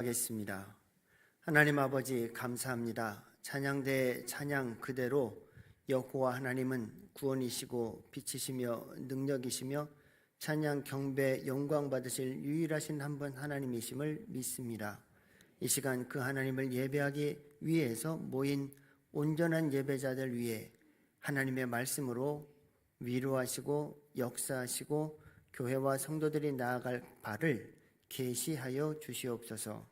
하겠습니다. 하나님 아버지 감사합니다. 찬양대 찬양 그대로 여호와 하나님은 구원이시고 빛이시며 능력이시며 찬양 경배 영광 받으실 유일하신 한 분 하나님이심을 믿습니다. 이 시간 그 하나님을 예배하기 위해서 모인 온전한 예배자들 위해 하나님의 말씀으로 위로하시고 역사하시고 교회와 성도들이 나아갈 바를 계시하여 주시옵소서.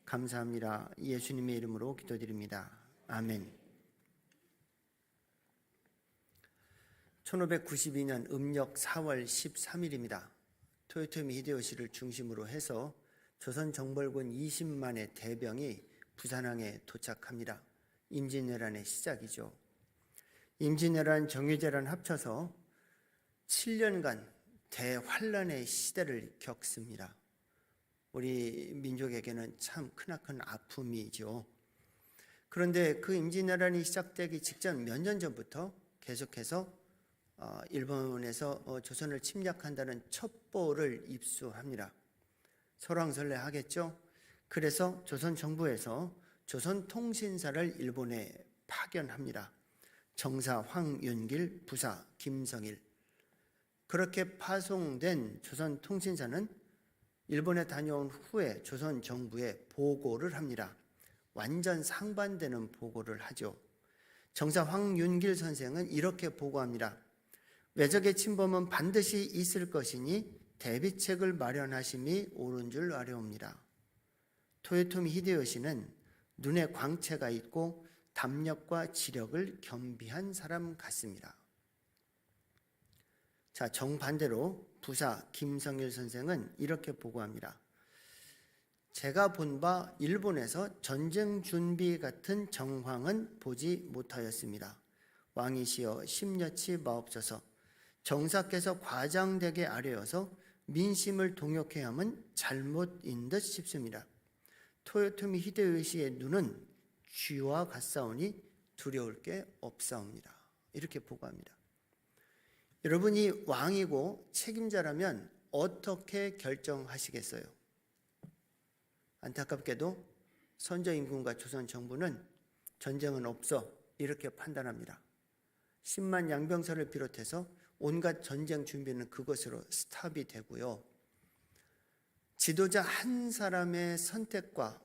감사합니다. 예수님의 이름으로 기도드립니다. 아멘. 1592년 음력 4월 13일입니다. 토요토미 히데요시를 중심으로 해서 조선 정벌군 20만의 대병이 부산항에 도착합니다. 임진왜란의 시작이죠. 임진왜란, 정유재란 합쳐서 7년간 대환란의 시대를 겪습니다. 우리 민족에게는 참 크나큰 아픔이죠. 그런데 그 임진왜란이 시작되기 직전 몇 년 전부터 계속해서 일본에서 조선을 침략한다는 첩보를 입수합니다. 설왕설래하겠죠. 그래서 조선 정부에서 조선통신사를 일본에 파견합니다. 정사 황윤길, 부사 김성일. 그렇게 파송된 조선통신사는 일본에 다녀온 후에 조선 정부에 보고를 합니다. 완전 상반되는 보고를 하죠. 정사 황윤길 선생은 이렇게 보고합니다. 외적의 침범은 반드시 있을 것이니 대비책을 마련하심이 옳은 줄 아려옵니다. 토요토미 히데요시는 눈에 광채가 있고 담력과 지력을 겸비한 사람 같습니다. 자, 정반대로 부사 김성일 선생은 이렇게 보고합니다. 제가 본 바 일본에서 전쟁 준비 같은 정황은 보지 못하였습니다. 왕이시여 심려치 마옵소서. 정사께서 과장되게 아뢰어서 민심을 동역해야 함은 잘못인 듯 싶습니다. 토요토미 히데요시의 눈은 쥐와 같사오니 두려울 게 없사옵니다. 이렇게 보고합니다. 여러분이 왕이고 책임자라면 어떻게 결정하시겠어요? 안타깝게도 선조임금과 조선 정부는 전쟁은 없어 이렇게 판단합니다. 10만 양병설을 비롯해서 온갖 전쟁 준비는 그것으로 스탑이 되고요. 지도자 한 사람의 선택과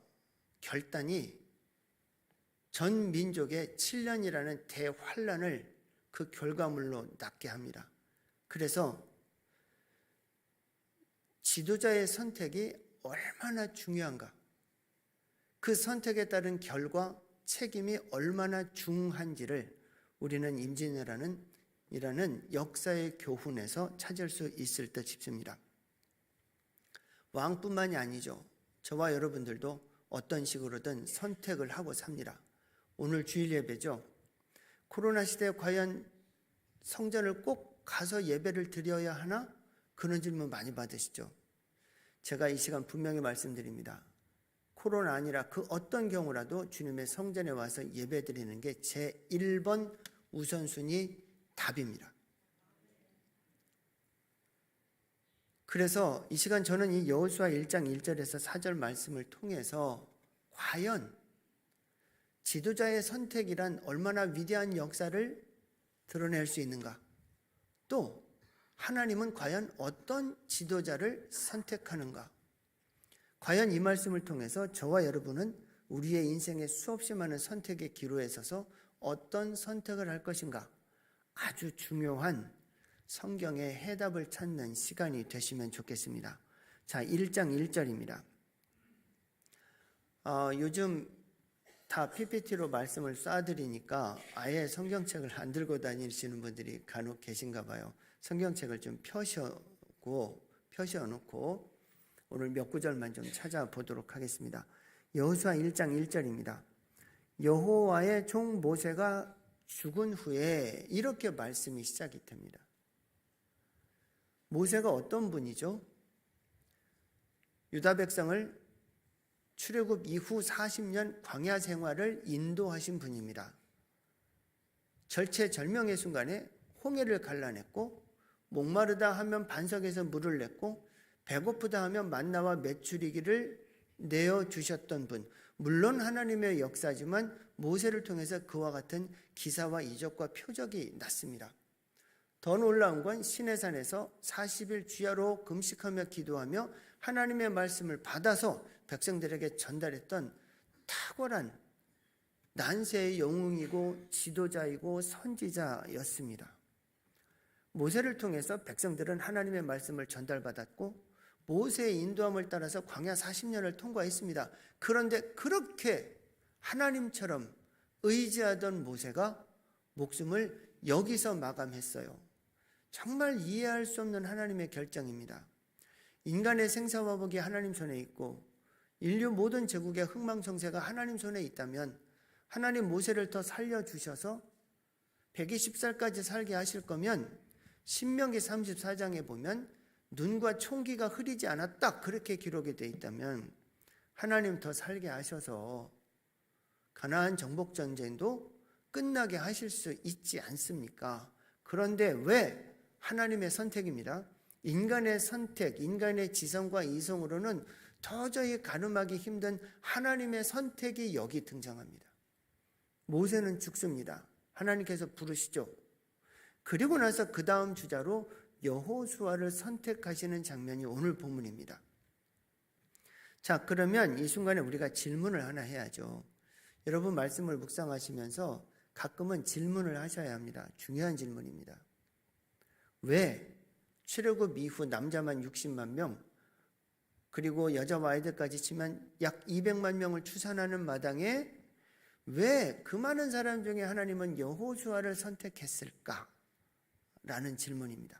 결단이 전 민족의 7년이라는 대환란을 그 결과물로 낳게 합니다. 그래서 지도자의 선택이 얼마나 중요한가, 그 선택에 따른 결과, 책임이 얼마나 중한지를 우리는 임진왜란이라는 역사의 교훈에서 찾을 수 있을 듯 싶습니다. 왕뿐만이 아니죠. 저와 여러분들도 어떤 식으로든 선택을 하고 삽니다. 오늘 주일 예배죠. 코로나 시대에 과연 성전을 꼭 가서 예배를 드려야 하나? 그런 질문 많이 받으시죠. 제가 이 시간 분명히 말씀드립니다. 코로나 아니라 그 어떤 경우라도 주님의 성전에 와서 예배 드리는 게 제 1번 우선순위 답입니다. 그래서 이 시간 저는 이 여호수아 1장 1절에서 4절 말씀을 통해서 과연 지도자의 선택이란 얼마나 위대한 역사를 드러낼 수 있는가? 또 하나님은 과연 어떤 지도자를 선택하는가? 과연 이 말씀을 통해서 저와 여러분은 우리의 인생의 수없이 많은 선택의 기로에 서서 어떤 선택을 할 것인가? 아주 중요한 성경의 해답을 찾는 시간이 되시면 좋겠습니다. 자, 1장 1절입니다. 요즘 다 PPT로 말씀을 쏴드리니까 아예 성경책을 안 들고 다니시는 분들이 간혹 계신가 봐요. 성경책을 좀 펴셔놓고 오늘 몇 구절만 좀 찾아보도록 하겠습니다. 여호수아 1장 1절입니다. 여호와의 종 모세가 죽은 후에 이렇게 말씀이 시작이 됩니다. 모세가 어떤 분이죠? 유다 백성을 출애굽 이후 40년 광야 생활을 인도하신 분입니다. 절체절명의 순간에 홍해를 갈라냈고, 목마르다 하면 반석에서 물을 냈고, 배고프다 하면 만나와 메추리기를 내어주셨던 분, 물론 하나님의 역사지만 모세를 통해서 그와 같은 기사와 이적과 표적이 났습니다. 더 놀라운 건 시내산에서 40일 주야로 금식하며 기도하며 하나님의 말씀을 받아서 백성들에게 전달했던 탁월한 난세의 영웅이고 지도자이고 선지자였습니다. 모세를 통해서 백성들은 하나님의 말씀을 전달받았고 모세의 인도함을 따라서 광야 40년을 통과했습니다. 그런데 그렇게 하나님처럼 의지하던 모세가 목숨을 여기서 마감했어요. 정말 이해할 수 없는 하나님의 결정입니다. 인간의 생사화복이 하나님 손에 있고 인류 모든 제국의 흥망성쇠가 하나님 손에 있다면 하나님 모세를 더 살려주셔서 120살까지 살게 하실 거면 신명기 34장에 보면 눈과 총기가 흐리지 않았다 그렇게 기록이 되어 있다면 하나님 더 살게 하셔서 가나안 정복 전쟁도 끝나게 하실 수 있지 않습니까? 그런데 왜 하나님의 선택입니다. 인간의 선택, 인간의 지성과 이성으로는 도저히 가늠하기 힘든 하나님의 선택이 여기 등장합니다. 모세는 죽습니다. 하나님께서 부르시죠. 그리고 나서 그 다음 주자로 여호수아를 선택하시는 장면이 오늘 본문입니다. 자, 그러면 이 순간에 우리가 질문을 하나 해야죠. 여러분 말씀을 묵상하시면서 가끔은 질문을 하셔야 합니다. 중요한 질문입니다. 왜 출애굽 이후 남자만 60만 명 그리고 여자와 아이들까지 치면 약 200만 명을 추산하는 마당에 왜 그 많은 사람 중에 하나님은 여호수아를 선택했을까? 라는 질문입니다.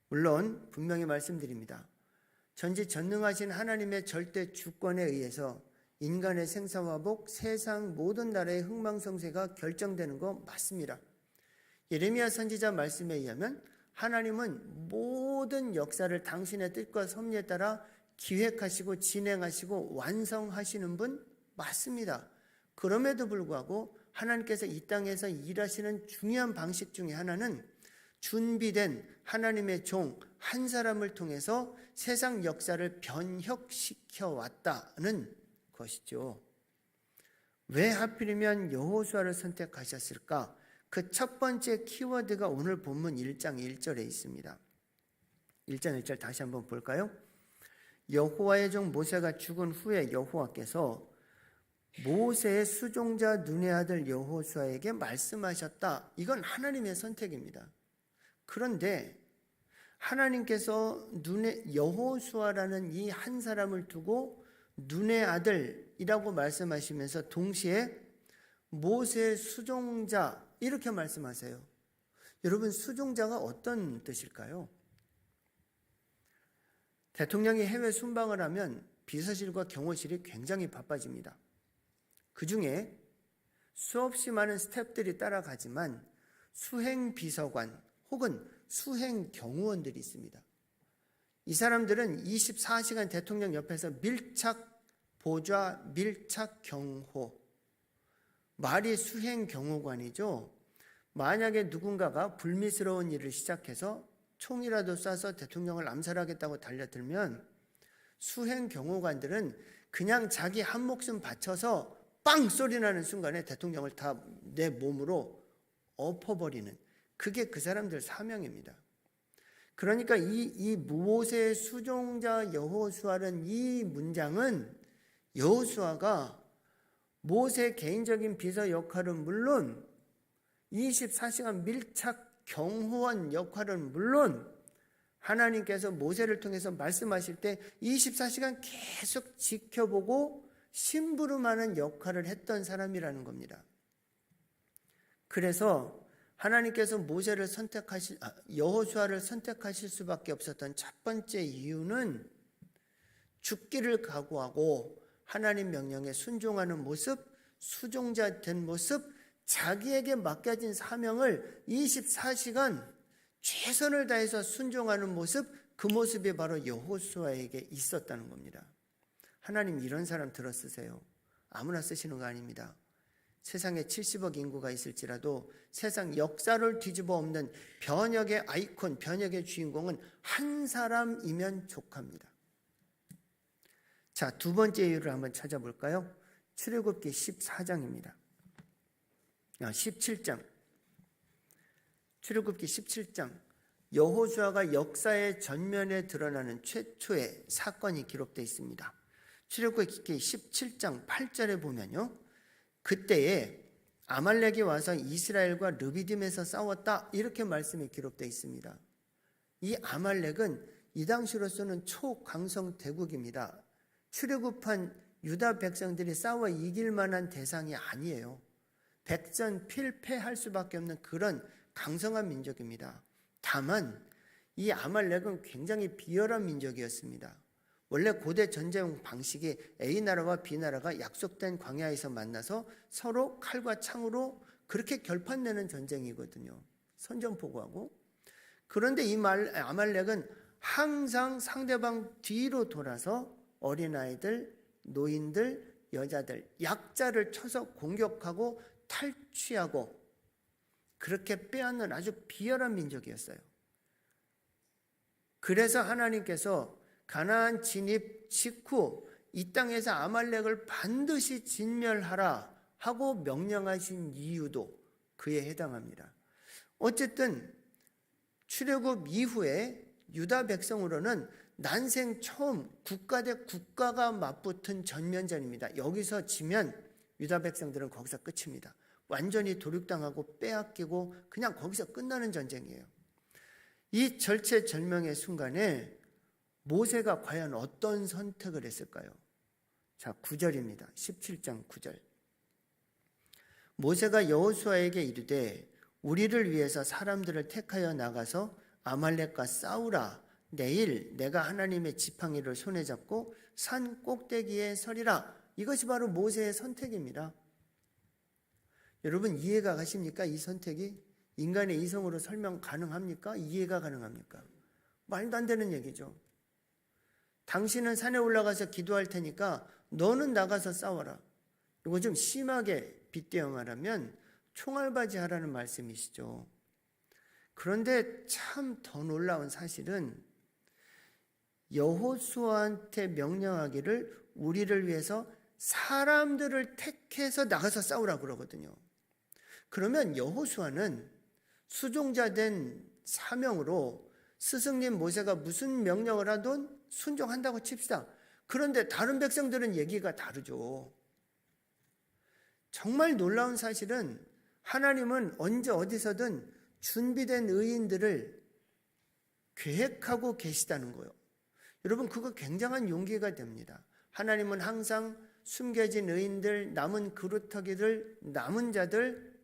물론 분명히 말씀드립니다. 전지전능하신 하나님의 절대 주권에 의해서 인간의 생사화복, 세상 모든 나라의 흥망성쇠가 결정되는 거 맞습니다. 예레미야 선지자 말씀에 의하면 하나님은 모든 역사를 당신의 뜻과 섭리에 따라 기획하시고 진행하시고 완성하시는 분 맞습니다. 그럼에도 불구하고 하나님께서 이 땅에서 일하시는 중요한 방식 중에 하나는 준비된 하나님의 종 한 사람을 통해서 세상 역사를 변혁시켜 왔다는 것이죠. 왜 하필이면 여호수아를 선택하셨을까? 그 첫 번째 키워드가 오늘 본문 1장 1절에 있습니다. 1장 1절 다시 한번 볼까요? 여호와의 종 모세가 죽은 후에 여호와께서 모세의 수종자 눈의 아들 여호수아에게 말씀하셨다. 이건 하나님의 선택입니다. 그런데 하나님께서 여호수아라는 이 한 사람을 두고 눈의 아들이라고 말씀하시면서 동시에 모세의 수종자 이렇게 말씀하세요. 여러분 수종자가 어떤 뜻일까요? 대통령이 해외 순방을 하면 비서실과 경호실이 굉장히 바빠집니다. 그 중에 수없이 많은 스태프들이 따라가지만 수행비서관 혹은 수행경호원들이 있습니다. 이 사람들은 24시간 대통령 옆에서 밀착 보좌, 밀착 경호, 말이 수행경호관이죠. 만약에 누군가가 불미스러운 일을 시작해서 총이라도 쏴서 대통령을 암살하겠다고 달려들면 수행경호관들은 그냥 자기 한 목숨 바쳐서 빵 소리 나는 순간에 대통령을 다 내 몸으로 엎어버리는 그게 그 사람들 사명입니다. 그러니까 이 모세의 수종자 여호수아는 이 문장은 여호수아가 모세의 개인적인 비서 역할은 물론 24시간 밀착 경호원 역할은 물론 하나님께서 모세를 통해서 말씀하실 때 24시간 계속 지켜보고 심부름하는 역할을 했던 사람이라는 겁니다. 그래서 하나님께서 여호수아를 선택하실 수밖에 없었던 첫 번째 이유는 죽기를 각오하고 하나님 명령에 순종하는 모습, 수종자 된 모습, 자기에게 맡겨진 사명을 24시간 최선을 다해서 순종하는 모습, 그 모습이 바로 여호수아에게 있었다는 겁니다. 하나님 이런 사람 들어 쓰세요. 아무나 쓰시는 거 아닙니다. 세상에 70억 인구가 있을지라도 세상 역사를 뒤집어 엎는 변혁의 아이콘, 변혁의 주인공은 한 사람이면 족합니다. 자, 두 번째 이유를 한번 찾아볼까요? 출애굽기 14장입니다. 17장. 출애굽기 17장. 여호수아가 역사의 전면에 드러나는 최초의 사건이 기록되어 있습니다. 출애굽기 17장 8절에 보면요, 그때에 아말렉이 와서 이스라엘과 르비딤에서 싸웠다, 이렇게 말씀이 기록되어 있습니다. 이 아말렉은 이 당시로서는 초강성 대국입니다. 출애굽한 유다 백성들이 싸워 이길 만한 대상이 아니에요. 백전필패할 수밖에 없는 그런 강성한 민족입니다. 다만 이 아말렉은 굉장히 비열한 민족이었습니다. 원래 고대 전쟁 방식이 A나라와 B나라가 약속된 광야에서 만나서 서로 칼과 창으로 그렇게 결판내는 전쟁이거든요. 선전포고하고. 그런데 이 아말렉은 항상 상대방 뒤로 돌아서 어린아이들, 노인들, 여자들, 약자를 쳐서 공격하고 탈취하고 그렇게 빼앗는 아주 비열한 민족이었어요. 그래서 하나님께서 가나안 진입 직후 이 땅에서 아말렉을 반드시 진멸하라 하고 명령하신 이유도 그에 해당합니다. 어쨌든 출애굽 이후에 유다 백성으로는 난생 처음 국가 대 국가가 맞붙은 전면전입니다. 여기서 지면 유다 백성들은 거기서 끝입니다. 완전히 도륙당하고 빼앗기고 그냥 거기서 끝나는 전쟁이에요. 이 절체절명의 순간에 모세가 과연 어떤 선택을 했을까요? 자, 9절입니다. 17장 9절. 모세가 여호수아에게 이르되 우리를 위해서 사람들을 택하여 나가서 아말렉과 싸우라. 내일 내가 하나님의 지팡이를 손에 잡고 산 꼭대기에 서리라. 이것이 바로 모세의 선택입니다. 여러분, 이해가 가십니까? 이 선택이 인간의 이성으로 설명 가능합니까? 이해가 가능합니까? 말도 안 되는 얘기죠. 당신은 산에 올라가서 기도할 테니까 너는 나가서 싸워라. 이거 좀 심하게 빗대어 말하면 총알바지 하라는 말씀이시죠. 그런데 참 더 놀라운 사실은 여호수아한테 명령하기를 우리를 위해서 사람들을 택해서 나가서 싸우라 그러거든요. 그러면 여호수아는 수종자된 사명으로 스승님 모세가 무슨 명령을 하든 순종한다고 칩시다. 그런데 다른 백성들은 얘기가 다르죠. 정말 놀라운 사실은 하나님은 언제 어디서든 준비된 의인들을 계획하고 계시다는 거예요. 여러분, 그거 굉장한 용기가 됩니다. 하나님은 항상 숨겨진 의인들, 남은 그루터기들, 남은 자들,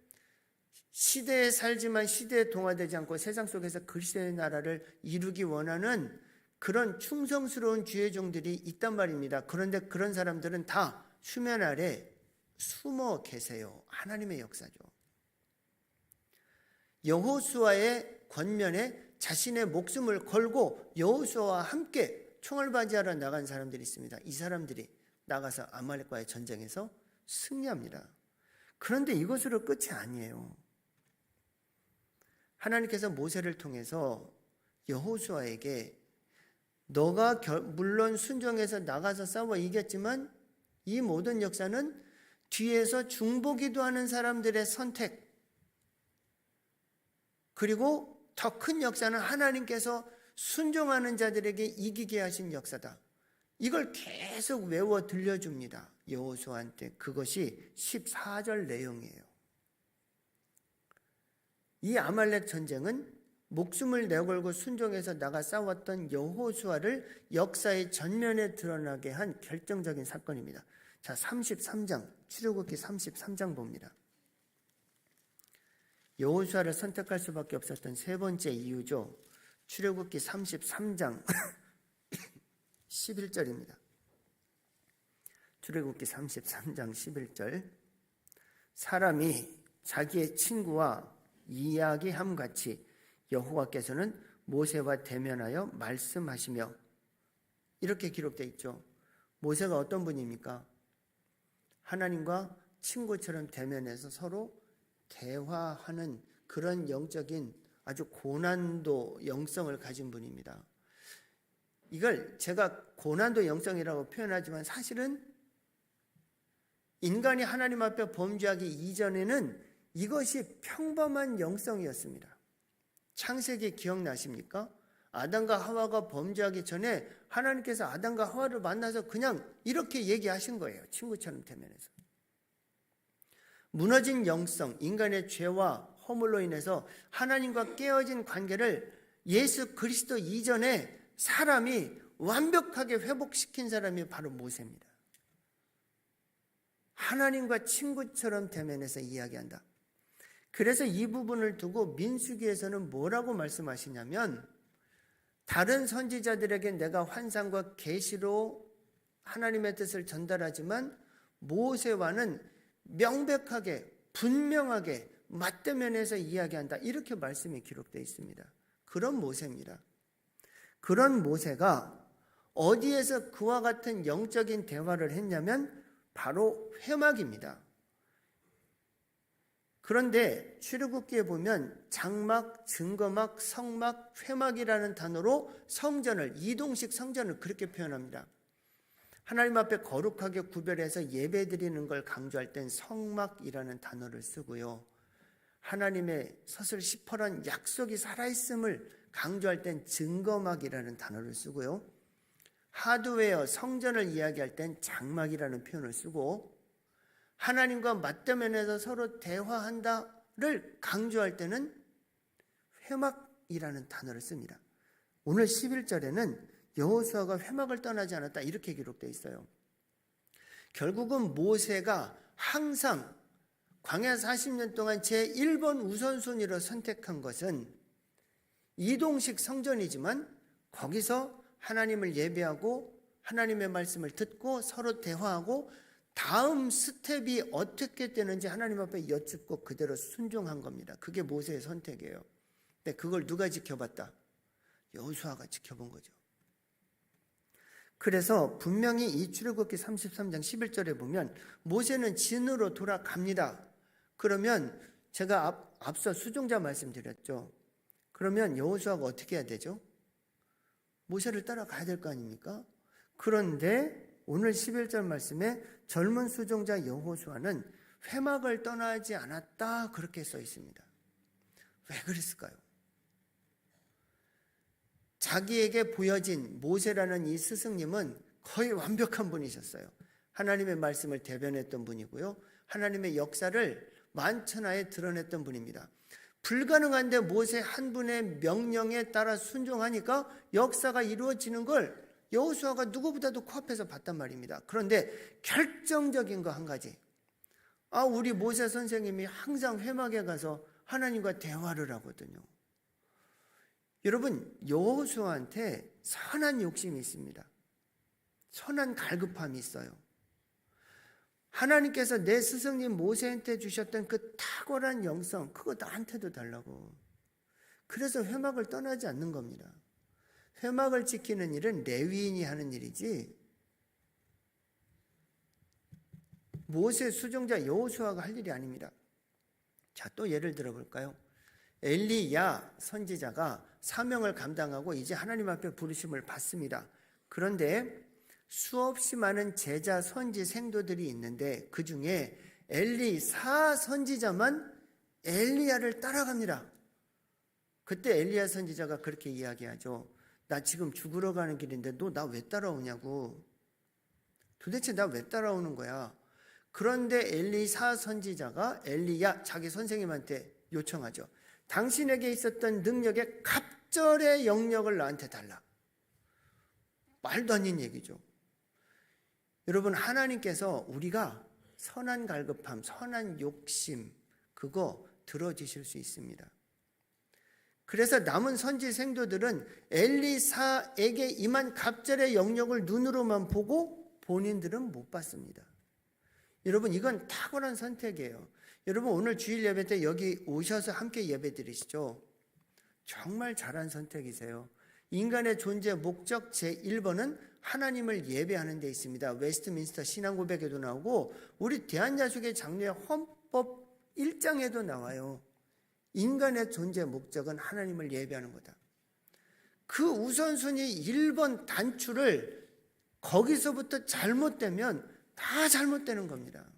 시대에 살지만 시대에 동화되지 않고 세상 속에서 그리스도의 나라를 이루기 원하는 그런 충성스러운 주의 종들이 있단 말입니다. 그런데 그런 사람들은 다 수면 아래 숨어 계세요. 하나님의 역사죠. 여호수아의 권면에 자신의 목숨을 걸고 여호수아와 함께 총알바지하러 나간 사람들이 있습니다. 이 사람들이 나가서 아말렉과의 전쟁에서 승리합니다. 그런데 이것으로 끝이 아니에요. 하나님께서 모세를 통해서 여호수아에게 너가 물론 순종해서 나가서 싸워 이겼지만 이 모든 역사는 뒤에서 중보기도 하는 사람들의 선택, 그리고 더 큰 역사는 하나님께서 순종하는 자들에게 이기게 하신 역사다. 이걸 계속 외워 들려줍니다. 여호수아한테. 그것이 14절 내용이에요. 이 아말렉 전쟁은 목숨을 내걸고 순종해서 나가 싸웠던 여호수아를 역사의 전면에 드러나게 한 결정적인 사건입니다. 자, 33장, 출애굽기 33장 봅니다. 여호수아를 선택할 수밖에 없었던 세 번째 이유죠. 출애굽기 33장 11절입니다. 출애굽기 33장 11절. 사람이 자기의 친구와 이야기함같이 여호와께서는 모세와 대면하여 말씀하시며, 이렇게 기록되어 있죠. 모세가 어떤 분입니까? 하나님과 친구처럼 대면해서 서로 대화하는 그런 영적인 아주 고난도 영성을 가진 분입니다. 이걸 제가 고난도 영성이라고 표현하지만 사실은 인간이 하나님 앞에 범죄하기 이전에는 이것이 평범한 영성이었습니다. 창세기 기억나십니까? 아담과 하와가 범죄하기 전에 하나님께서 아담과 하와를 만나서 그냥 이렇게 얘기하신 거예요. 친구처럼 대면해서. 무너진 영성, 인간의 죄와 허물로 인해서 하나님과 깨어진 관계를 예수 그리스도 이전에 사람이 완벽하게 회복시킨 사람이 바로 모세입니다. 하나님과 친구처럼 대면해서 이야기한다. 그래서 이 부분을 두고 민수기에서는 뭐라고 말씀하시냐면, 다른 선지자들에게 내가 환상과 계시로 하나님의 뜻을 전달하지만 모세와는 명백하게 분명하게 맞대면해서 이야기한다. 이렇게 말씀이 기록되어 있습니다. 그런 모세입니다. 그런 모세가 어디에서 그와 같은 영적인 대화를 했냐면 바로 회막입니다. 그런데 출애굽기에 보면 장막, 증거막, 성막, 회막이라는 단어로 성전을, 이동식 성전을 그렇게 표현합니다. 하나님 앞에 거룩하게 구별해서 예배드리는 걸 강조할 땐 성막이라는 단어를 쓰고요. 하나님의 서슬 시퍼런 약속이 살아있음을 강조할 땐 증거막이라는 단어를 쓰고요. 하드웨어, 성전을 이야기할 땐 장막이라는 표현을 쓰고, 하나님과 맞대면해서 서로 대화한다를 강조할 때는 회막이라는 단어를 씁니다. 오늘 11절에는 여호수아가 회막을 떠나지 않았다 이렇게 기록되어 있어요. 결국은 모세가 항상 광야 40년 동안 제1번 우선순위로 선택한 것은 이동식 성전이지만 거기서 하나님을 예배하고 하나님의 말씀을 듣고 서로 대화하고 다음 스텝이 어떻게 되는지 하나님 앞에 여쭙고 그대로 순종한 겁니다. 그게 모세의 선택이에요. 근데 그걸 누가 지켜봤다? 여호수아가 지켜본 거죠. 그래서 분명히 이 출애굽기 33장 11절에 보면 모세는 진으로 돌아갑니다. 그러면 제가 앞서 수종자 말씀드렸죠. 그러면 여호수아가 어떻게 해야 되죠? 모세를 따라가야 될 거 아닙니까? 그런데 오늘 11절 말씀에 젊은 수종자 여호수아는 회막을 떠나지 않았다 그렇게 써 있습니다. 왜 그랬을까요? 자기에게 보여진 모세라는 이 스승님은 거의 완벽한 분이셨어요. 하나님의 말씀을 대변했던 분이고요. 하나님의 역사를 만천하에 드러냈던 분입니다. 불가능한데 모세 한 분의 명령에 따라 순종하니까 역사가 이루어지는 걸 여호수아가 누구보다도 코앞에서 봤단 말입니다. 그런데 결정적인 거 한 가지. 우리 모세 선생님이 항상 회막에 가서 하나님과 대화를 하거든요. 여러분, 여호수아한테 선한 욕심이 있습니다. 선한 갈급함이 있어요. 하나님께서 내 스승님 모세한테 주셨던 그 탁월한 영성, 그거 나한테도 달라고. 그래서 회막을 떠나지 않는 겁니다. 회막을 지키는 일은 레위인이 하는 일이지 모세 수종자 여호수아가 할 일이 아닙니다. 자, 또 예를 들어 볼까요? 엘리야 선지자가 사명을 감당하고 이제 하나님 앞에 부르심을 받습니다. 그런데 수없이 많은 제자 선지 생도들이 있는데 그 중에 엘리사 선지자만 엘리야를 따라갑니다. 그때 엘리야 선지자가 그렇게 이야기하죠. 나 지금 죽으러 가는 길인데 너 나 왜 따라오냐고. 도대체 나 왜 따라오는 거야. 그런데 엘리사 선지자가 엘리야 자기 선생님한테 요청하죠. 당신에게 있었던 능력의 갑절의 영역을 나한테 달라. 말도 안 되는 얘기죠. 여러분, 하나님께서 우리가 선한 갈급함, 선한 욕심 그거 들어주실 수 있습니다. 그래서 남은 선지 생도들은 엘리사에게 임한 갑절의 영역을 눈으로만 보고 본인들은 못 봤습니다. 여러분, 이건 탁월한 선택이에요. 여러분, 오늘 주일 예배 때 여기 오셔서 함께 예배 드리시죠. 정말 잘한 선택이세요. 인간의 존재 목적 제1번은 하나님을 예배하는 데 있습니다. 웨스트민스터 신앙고백에도 나오고 우리 대한야수교 장로의 헌법 1장에도 나와요. 인간의 존재 목적은 하나님을 예배하는 거다. 그 우선순위 1번 단추를 거기서부터 잘못되면 다 잘못되는 겁니다.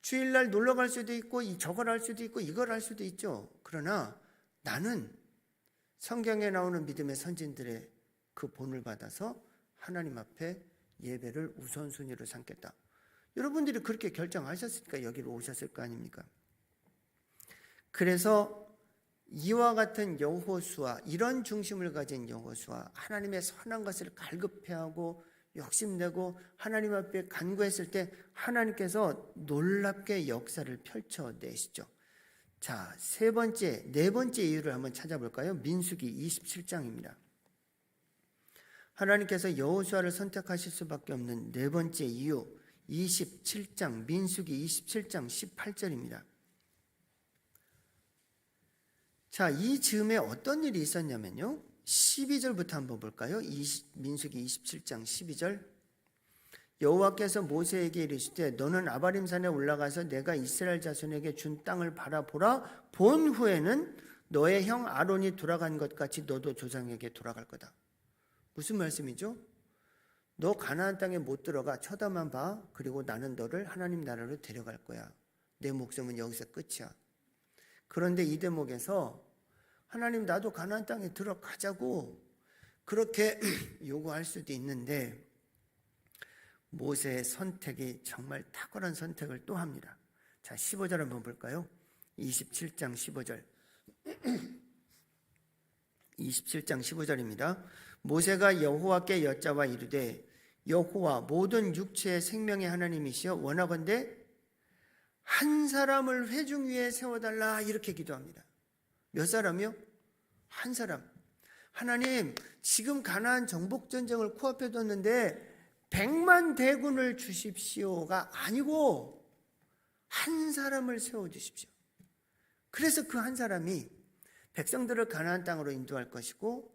주일날 놀러 갈 수도 있고 저걸 할 수도 있고 이걸 할 수도 있죠. 그러나 나는 성경에 나오는 믿음의 선진들의 그 본을 받아서 하나님 앞에 예배를 우선순위로 삼겠다. 여러분들이 그렇게 결정하셨으니까 여기로 오셨을 거 아닙니까? 그래서 이와 같은 여호수아, 이런 중심을 가진 여호수아, 하나님의 선한 것을 갈급해하고 욕심내고 하나님 앞에 간구했을 때 하나님께서 놀랍게 역사를 펼쳐내시죠. 자, 네 번째 이유를 한번 찾아볼까요? 민수기 27장입니다. 하나님께서 여호수아를 선택하실 수밖에 없는 네 번째 이유, 27장, 민수기 27장 18절입니다. 자, 이 즈음에 어떤 일이 있었냐면요, 12절부터 한번 볼까요? 민수기 27장 12절. 여호와께서 모세에게 이르시되 너는 아바림 산에 올라가서 내가 이스라엘 자손에게 준 땅을 바라보라. 본 후에는 너의 형 아론이 돌아간 것 같이 너도 조상에게 돌아갈 거다. 무슨 말씀이죠? 너 가나안 땅에 못 들어가. 쳐다만 봐. 그리고 나는 너를 하나님 나라로 데려갈 거야. 내 목숨은 여기서 끝이야. 그런데 이 대목에서 하나님, 나도 가나안 땅에 들어가자고 그렇게 요구할 수도 있는데 모세의 선택이 정말 탁월한 선택을 또 합니다. 자, 15절 한번 볼까요? 27장 15절. 27장 15절입니다. 모세가 여호와께 여짜와 이르되 여호와, 모든 육체의 생명의 하나님이시여 원하건대 한 사람을 회중 위에 세워달라. 이렇게 기도합니다. 몇 사람이요? 한 사람. 하나님, 지금 가나안 정복 전쟁을 코앞에 뒀는데 100만 대군을 주십시오가 아니고 한 사람을 세워주십시오. 그래서 그 한 사람이 백성들을 가나안 땅으로 인도할 것이고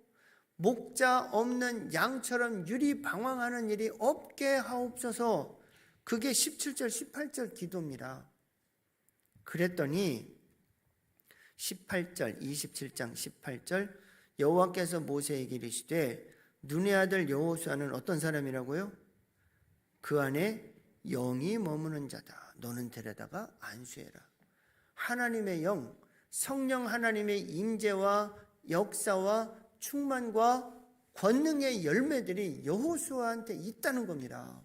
목자 없는 양처럼 유리방황하는 일이 없게 하옵소서. 그게 17절 18절 기도입니다. 그랬더니 18절, 27장 18절, 여호와께서 모세에게 이르시되 눈의 아들 여호수아는 어떤 사람이라고요? 그 안에 영이 머무는 자다. 너는 데려다가 안수해라. 하나님의 영, 성령 하나님의 임재와 역사와 충만과 권능의 열매들이 여호수아한테 있다는 겁니다.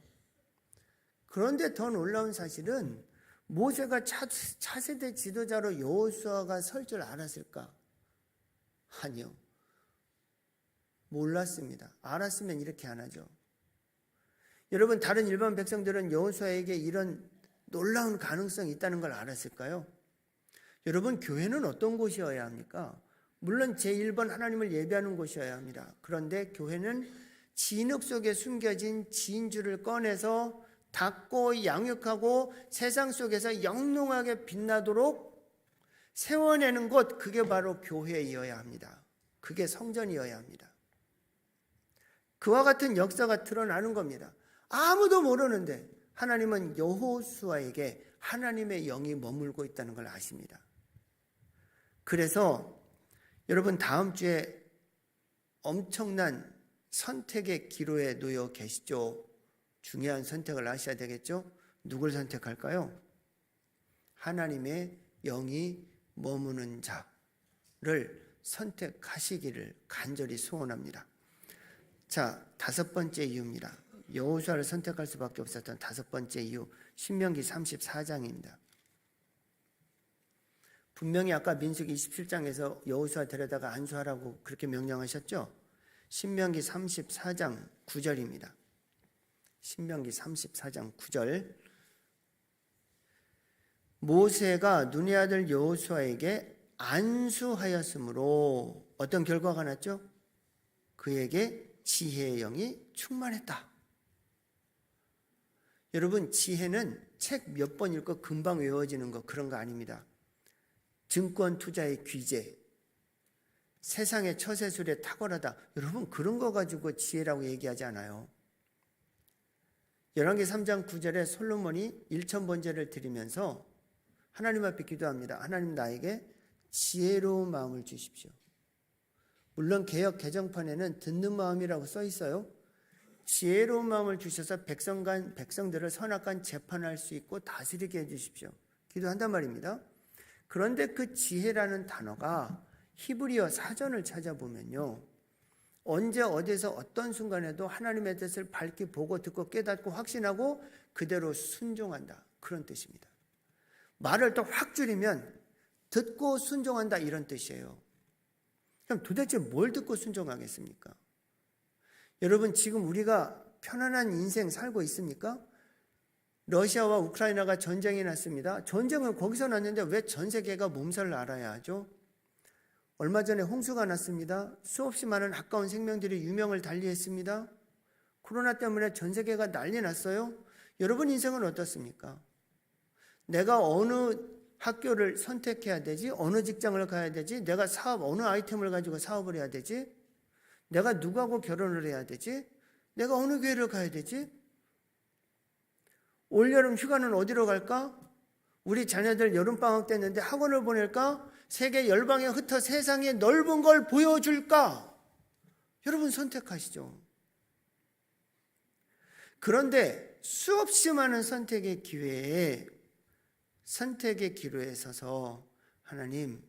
그런데 더 놀라운 사실은 모세가 차세대 지도자로 여호수아가 설 줄 알았을까? 아니요. 몰랐습니다. 알았으면 이렇게 안 하죠. 여러분, 다른 일반 백성들은 여호수아에게 이런 놀라운 가능성이 있다는 걸 알았을까요? 여러분, 교회는 어떤 곳이어야 합니까? 물론 제1번 하나님을 예배하는 곳이어야 합니다. 그런데 교회는 진흙 속에 숨겨진 진주를 꺼내서 닦고 양육하고 세상 속에서 영롱하게 빛나도록 세워내는 곳, 그게 바로 교회이어야 합니다. 그게 성전이어야 합니다. 그와 같은 역사가 드러나는 겁니다. 아무도 모르는데 하나님은 여호수아에게 하나님의 영이 머물고 있다는 걸 아십니다. 그래서 여러분, 다음 주에 엄청난 선택의 기로에 놓여 계시죠. 중요한 선택을 하셔야 되겠죠. 누굴 선택할까요? 하나님의 영이 머무는 자를 선택하시기를 간절히 소원합니다. 자, 다섯 번째 이유입니다. 여호수아를 선택할 수밖에 없었던 다섯 번째 이유, 신명기 34장입니다. 분명히 아까 민수기 27장에서 여호수아 데려다가 안수하라고 그렇게 명령하셨죠? 신명기 34장 9절입니다. 신명기 34장 9절. 모세가 눈의 아들 여호수아에게 안수하였으므로 어떤 결과가 났죠? 그에게 지혜의 영이 충만했다. 여러분, 지혜는 책 몇 번 읽고 금방 외워지는 거, 그런 거 아닙니다. 증권 투자의 귀재, 세상의 처세술에 탁월하다. 여러분, 그런 거 가지고 지혜라고 얘기하지 않아요. 열왕기 3장 9절에 솔로몬이 1,000번제를 드리면서 하나님 앞에 기도합니다. 하나님, 나에게 지혜로운 마음을 주십시오. 물론 개역 개정판에는 듣는 마음이라고 써 있어요. 지혜로운 마음을 주셔서 백성들을 선악간 재판할 수 있고 다스리게 해주십시오. 기도한단 말입니다. 그런데 그 지혜라는 단어가 히브리어 사전을 찾아보면요, 언제 어디서 어떤 순간에도 하나님의 뜻을 밝히 보고 듣고 깨닫고 확신하고 그대로 순종한다, 그런 뜻입니다. 말을 또 확 줄이면 듣고 순종한다, 이런 뜻이에요. 그럼 도대체 뭘 듣고 순종하겠습니까? 여러분, 지금 우리가 편안한 인생 살고 있습니까? 러시아와 우크라이나가 전쟁이 났습니다. 전쟁은 거기서 났는데 왜 전 세계가 몸살을 앓아야 하죠? 얼마 전에 홍수가 났습니다. 수없이 많은 아까운 생명들이 유명을 달리했습니다. 코로나 때문에 전 세계가 난리 났어요. 여러분 인생은 어떻습니까? 내가 어느 학교를 선택해야 되지? 어느 직장을 가야 되지? 내가 어느 아이템을 가지고 사업을 해야 되지? 내가 누구하고 결혼을 해야 되지? 내가 어느 교회를 가야 되지? 올여름 휴가는 어디로 갈까? 우리 자녀들 여름방학 됐는데 학원을 보낼까? 세계 열방에 흩어 세상의 넓은 걸 보여줄까? 여러분 선택하시죠. 그런데 수없이 많은 선택의 기로에 서서 하나님,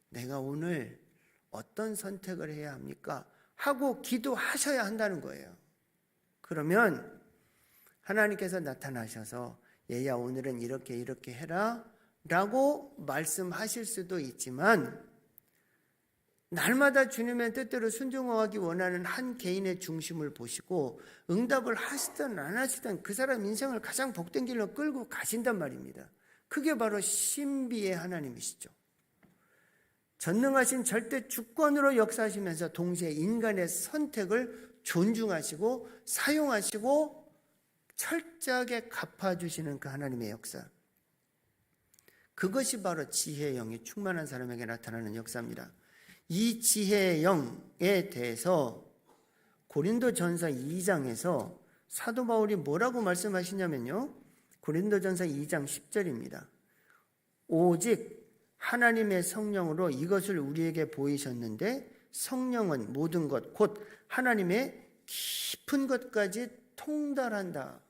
내가 오늘 어떤 선택을 해야 합니까? 하고 기도하셔야 한다는 거예요. 그러면 하나님께서 나타나셔서 얘야 오늘은 이렇게 해라 라고 말씀하실 수도 있지만, 날마다 주님의 뜻대로 순종하기 원하는 한 개인의 중심을 보시고 응답을 하시든 안 하시든 그 사람 인생을 가장 복된 길로 끌고 가신단 말입니다. 그게 바로 신비의 하나님이시죠. 전능하신 절대 주권으로 역사하시면서 동시에 인간의 선택을 존중하시고 사용하시고 철저하게 갚아주시는 그 하나님의 역사, 그것이 바로 지혜의 영이 충만한 사람에게 나타나는 역사입니다. 이 지혜의 영에 대해서 고린도전서 2장에서 사도 바울이 뭐라고 말씀하시냐면요, 고린도전서 2장 10절입니다. 오직 하나님의 성령으로 이것을 우리에게 보이셨는데 성령은 모든 것 곧 하나님의 깊은 것까지 통달한다.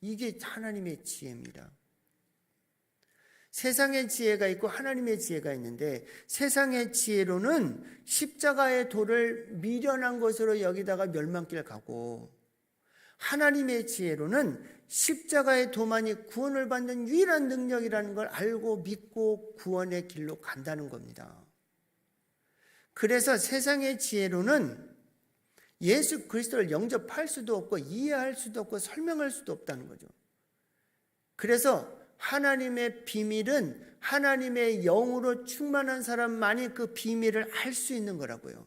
이게 하나님의 지혜입니다. 세상의 지혜가 있고 하나님의 지혜가 있는데, 세상의 지혜로는 십자가의 도를 미련한 것으로 여기다가 멸망길 가고, 하나님의 지혜로는 십자가의 도만이 구원을 받는 유일한 능력이라는 걸 알고 믿고 구원의 길로 간다는 겁니다. 그래서 세상의 지혜로는 예수 그리스도를 영접할 수도 없고 이해할 수도 없고 설명할 수도 없다는 거죠. 그래서 하나님의 비밀은 하나님의 영으로 충만한 사람만이 그 비밀을 알 수 있는 거라고요.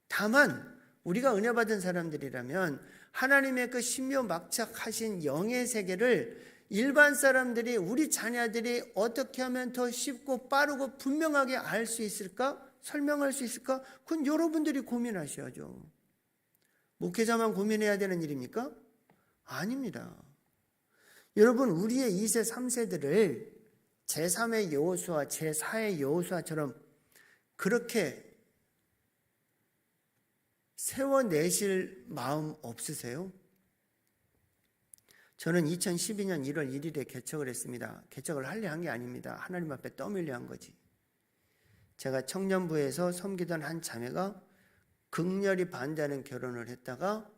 다만 우리가 은혜 받은 사람들이라면 하나님의 그 신묘막착하신 영의 세계를 일반 사람들이, 우리 자녀들이 어떻게 하면 더 쉽고 빠르고 분명하게 알 수 있을까? 설명할 수 있을까? 그건 여러분들이 고민하셔야죠. 목회자만 고민해야 되는 일입니까? 아닙니다. 여러분, 우리의 2세, 3세들을 제3의 여호수아, 제4의 여호수아처럼 그렇게 세워내실 마음 없으세요? 저는 2012년 1월 1일에 개척을 했습니다. 개척을 하려 한 게 아닙니다. 하나님 앞에 떠밀려 한 거지. 제가 청년부에서 섬기던 한 자매가 극렬히 반대하는 결혼을 했다가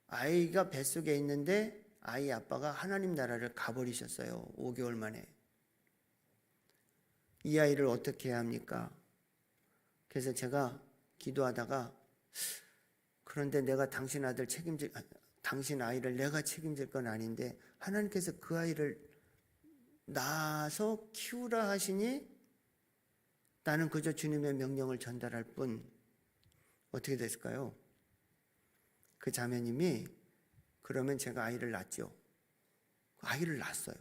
아이가 뱃속에 있는데 아이 아빠가 하나님 나라를 가버리셨어요. 5개월 만에. 이 아이를 어떻게 해야 합니까? 그래서 제가 기도하다가, 그런데 내가 당신 아이를 내가 책임질 건 아닌데 하나님께서 그 아이를 낳아서 키우라 하시니 나는 그저 주님의 명령을 전달할 뿐. 어떻게 됐을까요? 그 자매님이, 그러면 제가 아이를 낳죠. 아이를 낳았어요.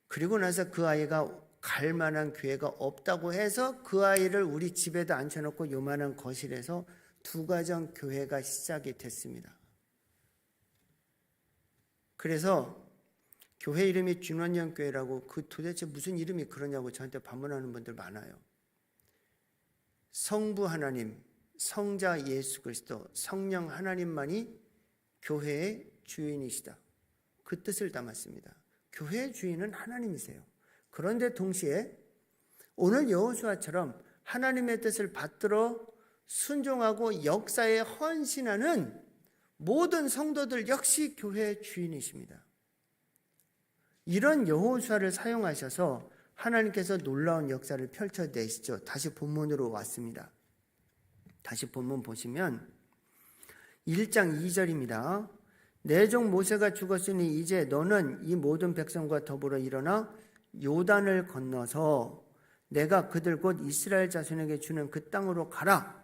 그리고 나서 그 아이가 갈 만한 교회가 없다고 해서 그 아이를 우리 집에다 앉혀놓고 요만한 거실에서 2가정 교회가 시작이 됐습니다. 그래서 교회 이름이 준원영교회라고, 그 도대체 무슨 이름이 그러냐고 저한테 반문하는 분들 많아요. 성부 하나님, 성자 예수 그리스도, 성령 하나님만이 교회의 주인이시다. 그 뜻을 담았습니다. 교회의 주인은 하나님이세요. 그런데 동시에 오늘 여호수아처럼 하나님의 뜻을 받들어 순종하고 역사에 헌신하는 모든 성도들 역시 교회의 주인이십니다. 이런 여호수아를 사용하셔서 하나님께서 놀라운 역사를 펼쳐내시죠. 다시 본문으로 왔습니다. 다시 본문 보시면 1장 2절입니다. 내 종 모세가 죽었으니 이제 너는 이 모든 백성과 더불어 일어나 요단을 건너서 내가 그들 곧 이스라엘 자손에게 주는 그 땅으로 가라.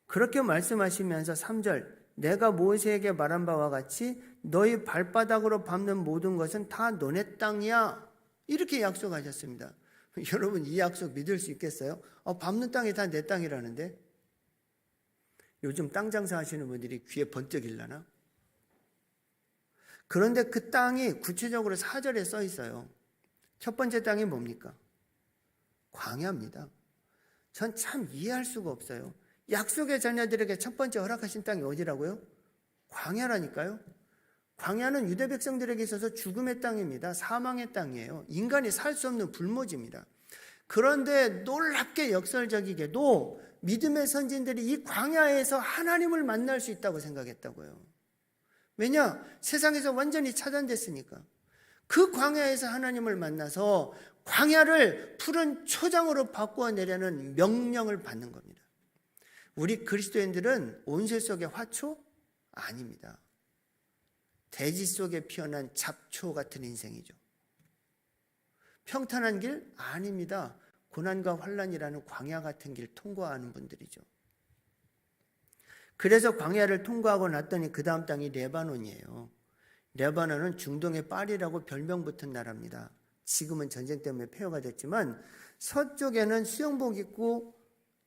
그렇게 말씀하시면서 3절 내가 모세에게 말한 바와 같이 너희 발바닥으로 밟는 모든 것은 다 너네 땅이야. 이렇게 약속하셨습니다. 여러분 이 약속 믿을 수 있겠어요? 밟는 땅이 다 내 땅이라는데? 요즘 땅 장사하시는 분들이 귀에 번쩍 일라나? 그런데 그 땅이 구체적으로 4절에 써 있어요. 첫 번째 땅이 뭡니까? 광야입니다. 전 참 이해할 수가 없어요. 약속의 자녀들에게 첫 번째 허락하신 땅이 어디라고요? 광야라니까요. 광야는 유대 백성들에게 있어서 죽음의 땅입니다. 사망의 땅이에요. 인간이 살 수 없는 불모지입니다. 그런데 놀랍게 역설적이게도 믿음의 선진들이 이 광야에서 하나님을 만날 수 있다고 생각했다고요. 왜냐? 세상에서 완전히 차단됐으니까. 그 광야에서 하나님을 만나서 광야를 푸른 초장으로 바꾸어내려는 명령을 받는 겁니다. 우리 그리스도인들은 온실 속의 화초? 아닙니다. 대지 속에 피어난 잡초 같은 인생이죠. 평탄한 길? 아닙니다. 고난과 환난이라는 광야 같은 길 통과하는 분들이죠. 그래서 광야를 통과하고 났더니 그 다음 땅이 레바논이에요. 레바논은 중동의 파리라고 별명 붙은 나라입니다. 지금은 전쟁 때문에 폐허가 됐지만 서쪽에는 수영복 입고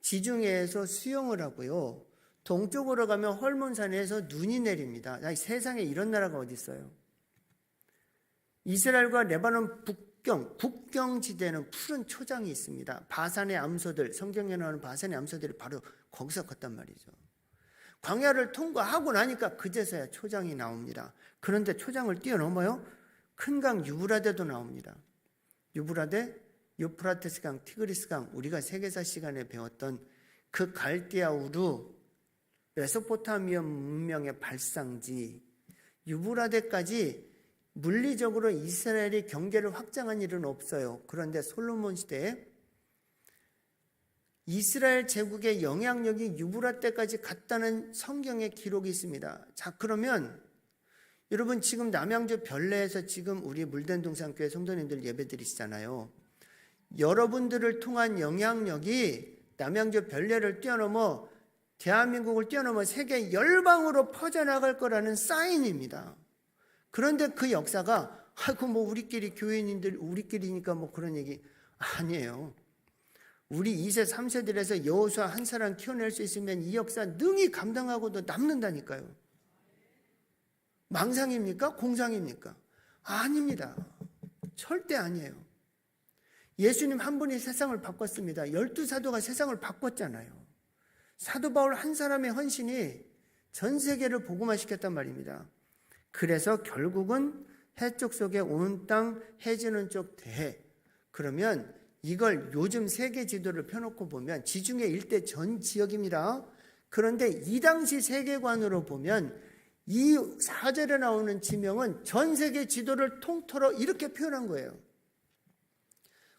지중해에서 수영을 하고요. 동쪽으로 가면 헐몬산에서 눈이 내립니다. 세상에 이런 나라가 어디 있어요? 이스라엘과 레바논 국경지대는 푸른 초장이 있습니다. 바산의 암소들, 성경에 나오는 바산의 암소들이 바로 거기서 컸단 말이죠. 광야를 통과하고 나니까 그제서야 초장이 나옵니다. 그런데 초장을 뛰어넘어요. 큰 강 유브라데도 나옵니다. 유브라데, 유프라테스강, 티그리스강, 우리가 세계사 시간에 배웠던 그 갈대아 우루, 메소포타미아 문명의 발상지, 유브라데까지 물리적으로 이스라엘이 경계를 확장한 일은 없어요. 그런데 솔로몬 시대에 이스라엘 제국의 영향력이 유브라데까지 갔다는 성경의 기록이 있습니다. 자, 그러면 여러분 지금 남양주 별내에서 지금 우리 물된동산교회 성도님들 예배드리시잖아요. 여러분들을 통한 영향력이 남양주 별내를 뛰어넘어 대한민국을 뛰어넘어 세계 열방으로 퍼져나갈 거라는 사인입니다. 그런데 그 역사가 우리끼리 교인인들 우리끼리니까 그런 얘기 아니에요. 우리 2세 3세들에서 여호수아 한 사람 키워낼 수 있으면 이 역사 능히 감당하고도 남는다니까요. 망상입니까? 공상입니까? 아닙니다. 절대 아니에요. 예수님 한 분이 세상을 바꿨습니다. 12사도가 세상을 바꿨잖아요. 사도 바울 한 사람의 헌신이 전 세계를 복음화시켰단 말입니다. 그래서 결국은 해쪽 속에 온 땅 해지는 쪽 대해. 그러면 이걸 요즘 세계 지도를 펴놓고 보면 지중해 일대 전 지역입니다. 그런데 이 당시 세계관으로 보면 이 4절에 나오는 지명은 전 세계 지도를 통틀어 이렇게 표현한 거예요.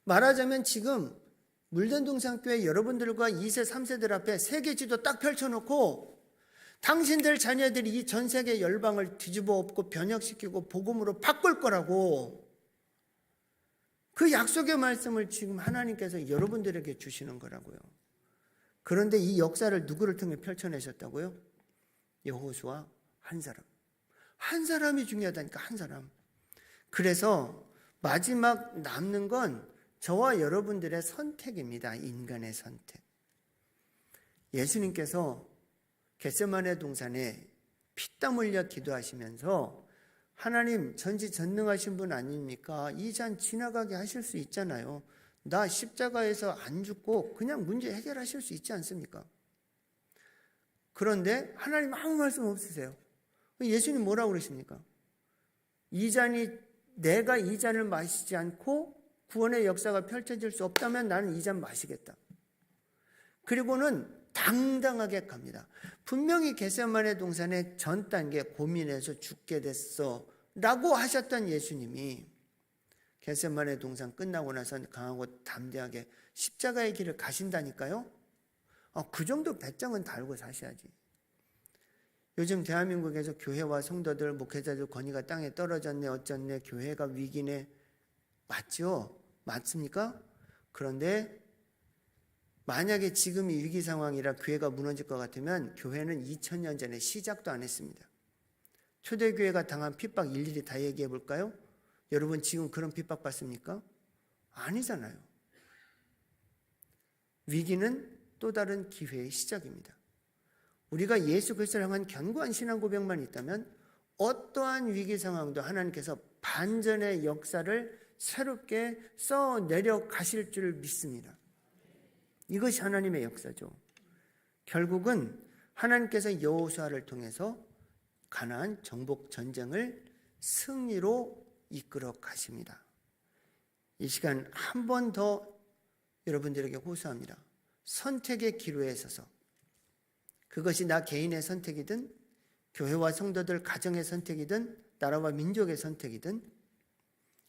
말하자면 지금 물된동산교회 여러분들과 2세 3세들 앞에 세계 지도 딱 펼쳐놓고 당신들 자녀들이 이 전 세계 열방을 뒤집어 엎고 변혁시키고 복음으로 바꿀 거라고, 그 약속의 말씀을 지금 하나님께서 여러분들에게 주시는 거라고요. 그런데 이 역사를 누구를 통해 펼쳐내셨다고요? 여호수아 한 사람. 한 사람이 중요하다니까, 한 사람. 그래서 마지막 남는 건 저와 여러분들의 선택입니다. 인간의 선택. 예수님께서 겟세마네 동산에 피땀 흘려 기도하시면서 하나님 전지전능하신 분 아닙니까? 이 잔 지나가게 하실 수 있잖아요. 나 십자가에서 안 죽고 그냥 문제 해결하실 수 있지 않습니까? 그런데 하나님 아무 말씀 없으세요. 예수님 뭐라고 그러십니까? 내가 이 잔을 마시지 않고 구원의 역사가 펼쳐질 수 없다면 나는 이 잔 마시겠다. 그리고는 당당하게 갑니다. 분명히 겟세마네 동산의 전 단계 고민해서 죽게 됐어 라고 하셨던 예수님이 겟세마네 동산 끝나고 나서 강하고 담대하게 십자가의 길을 가신다니까요. 그 정도 배짱은 달고 사셔야지. 요즘 대한민국에서 교회와 성도들, 목회자들 권위가 땅에 떨어졌네, 어쩌네, 교회가 위기네. 맞죠? 맞습니까? 그런데 만약에 지금이 위기 상황이라 교회가 무너질 것 같으면 교회는 2000년 전에 시작도 안 했습니다. 초대교회가 당한 핍박 일일이 다 얘기해 볼까요? 여러분 지금 그런 핍박 받습니까? 아니잖아요. 위기는 또 다른 기회의 시작입니다. 우리가 예수 그리스도를 향한 견고한 신앙 고백만 있다면 어떠한 위기 상황도 하나님께서 반전의 역사를 새롭게 써내려 가실 줄 믿습니다. 이것이 하나님의 역사죠. 결국은 하나님께서 여호수아를 통해서 가나안 정복 전쟁을 승리로 이끌어 가십니다. 이 시간 한 번 더 여러분들에게 호소합니다. 선택의 기로에 서서, 그것이 나 개인의 선택이든 교회와 성도들 가정의 선택이든 나라와 민족의 선택이든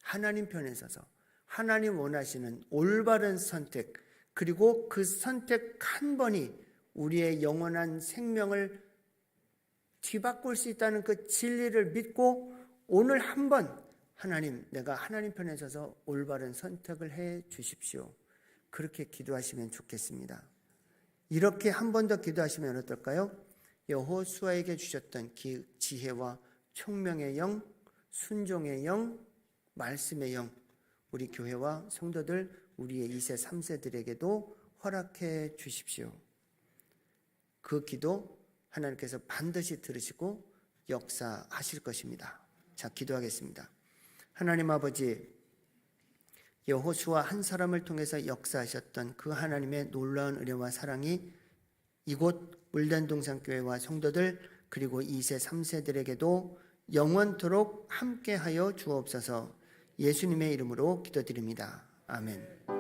하나님 편에 서서 하나님 원하시는 올바른 선택, 그리고 그 선택 한 번이 우리의 영원한 생명을 뒤바꿀 수 있다는 그 진리를 믿고 오늘 한 번 하나님, 내가 하나님 편에 서서 올바른 선택을 해 주십시오. 그렇게 기도하시면 좋겠습니다. 이렇게 한 번 더 기도하시면 어떨까요? 여호수아에게 주셨던 지혜와 총명의 영, 순종의 영, 말씀의 영, 우리 교회와 성도들, 우리의 2세, 3세들에게도 허락해 주십시오. 그 기도 하나님께서 반드시 들으시고 역사하실 것입니다. 자, 기도하겠습니다. 하나님 아버지, 여호수아 한 사람을 통해서 역사하셨던 그 하나님의 놀라운 은혜와 사랑이 이곳 물단동산교회와 성도들, 그리고 2세, 3세들에게도 영원토록 함께하여 주옵소서. 예수님의 이름으로 기도드립니다. 아멘.